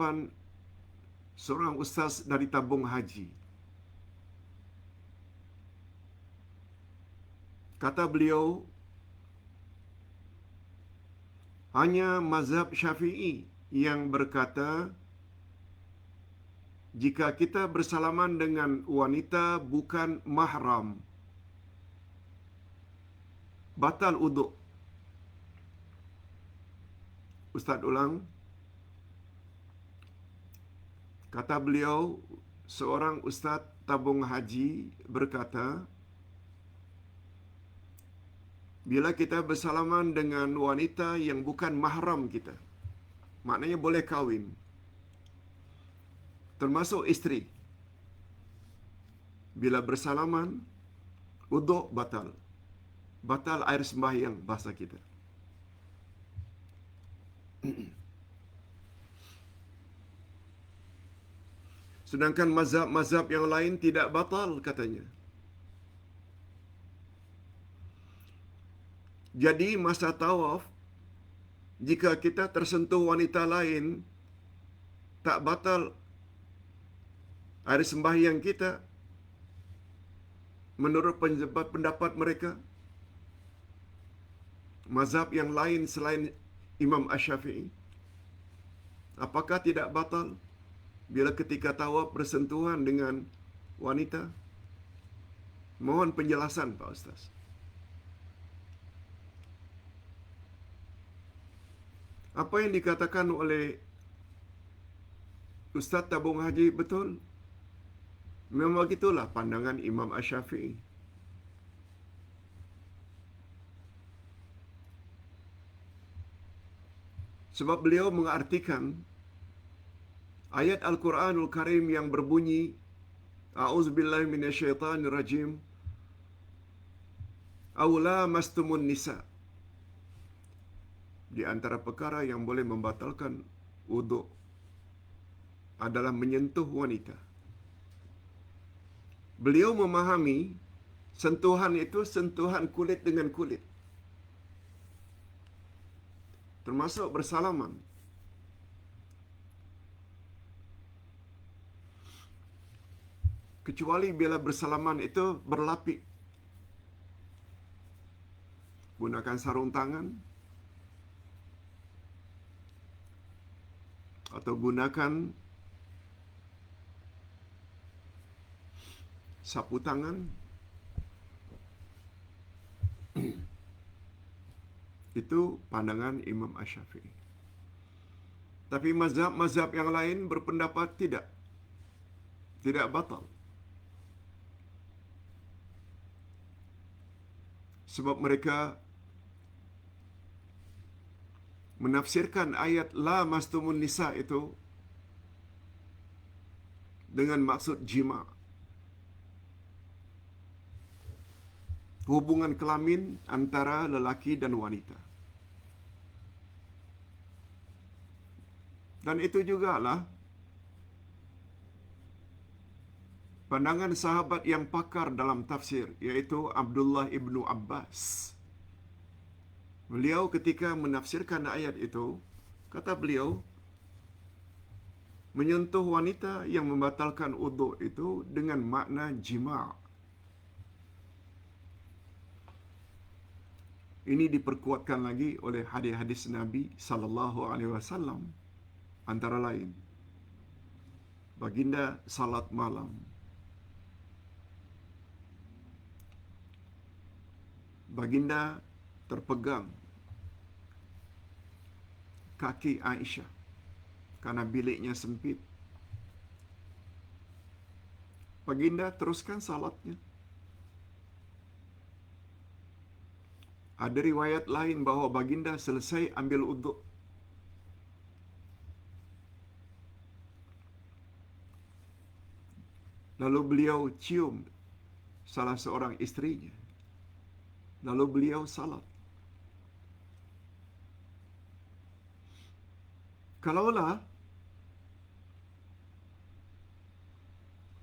hadapan seorang ustaz dari tabung haji. Kata beliau, hanya mazhab Syafi'i yang berkata jika kita bersalaman dengan wanita bukan mahram, batal uduk. Ustaz ulang. Kata beliau, seorang ustaz tabung haji berkata, bila kita bersalaman dengan wanita yang bukan mahram kita, maknanya boleh kahwin, termasuk isteri, bila bersalaman, uduk batal. Batal air sembahyang bahasa kita. Sedangkan mazhab-mazhab yang lain tidak batal katanya. Jadi masa tawaf, jika kita tersentuh wanita lain, tak batal air sembahyang kita menurut pendapat mereka. Mazhab yang lain selain Imam Asy-Syafi'i, apakah tidak batal bila ketika tawaf bersentuhan dengan wanita? Mohon penjelasan Pak Ustaz. Apa yang dikatakan oleh Ustaz tabung haji betul? Memang begitulah pandangan Imam Asy-Syafi'i. Sebab beliau mengartikan ayat Al-Quranul Karim yang berbunyi, A'udzubillahi minasyaitanirrajim, aw lamastumun nisa. Di antara perkara yang boleh membatalkan wuduk adalah menyentuh wanita. Beliau memahami sentuhan itu sentuhan kulit dengan kulit, termasuk bersalaman. Kecuali bila bersalaman itu berlapik. Gunakan sarung tangan atau gunakan sapu tangan. Itu pandangan Imam Asy-Syafi'i. Tapi mazhab-mazhab yang lain berpendapat tidak batal. Sebab mereka menafsirkan ayat la mastumun nisa itu dengan maksud jima', hubungan kelamin antara lelaki dan wanita. Dan itu jugalah pandangan sahabat yang pakar dalam tafsir, yaitu Abdullah ibnu Abbas. Beliau ketika menafsirkan ayat itu, kata beliau, menyentuh wanita yang membatalkan uduk itu dengan makna jima'. Ini diperkuatkan lagi oleh hadis-hadis Nabi sallallahu alaihi wasallam, antara lain baginda salat malam. Baginda terpegang kaki Aisyah karena biliknya sempit. Baginda teruskan salatnya. Ada riwayat lain bahawa baginda selesai ambil uduk. Lalu beliau cium salah seorang isterinya. Lalu beliau salat. Kalaulah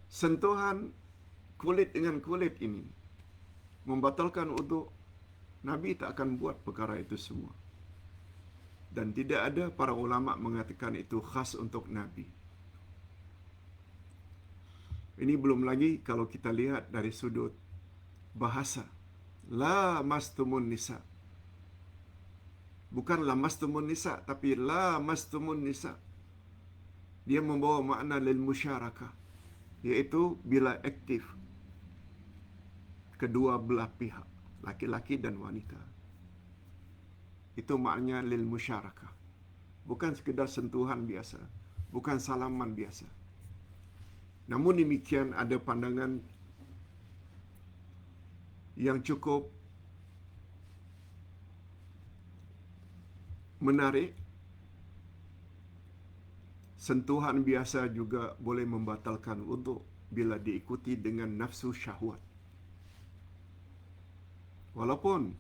sentuhan kulit dengan kulit ini membatalkan uduk, Nabi tak akan buat perkara itu semua. Dan tidak ada para ulama mengatakan itu khas untuk Nabi. Ini belum lagi kalau kita lihat dari sudut bahasa. La mastumun nisa. Bukan la mastumun nisa, tapi la mastumun nisa. Dia membawa makna lil musyarakah, iaitu bila aktif kedua belah pihak, laki-laki dan wanita. Itu maknanya lil musyarakah. Bukan sekedar sentuhan biasa, bukan salaman biasa. Namun demikian ada pandangan yang cukup menarik. Sentuhan biasa juga boleh membatalkan wuduk bila diikuti dengan nafsu syahwat. Walaupun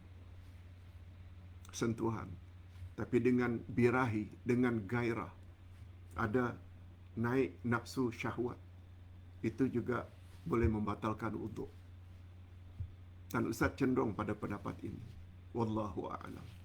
sentuhan, tapi dengan birahi, dengan gairah, ada naik nafsu syahwat, itu juga boleh membatalkan wuduk. Dan Ustaz cenderung pada pendapat ini. Wallahu a'lam.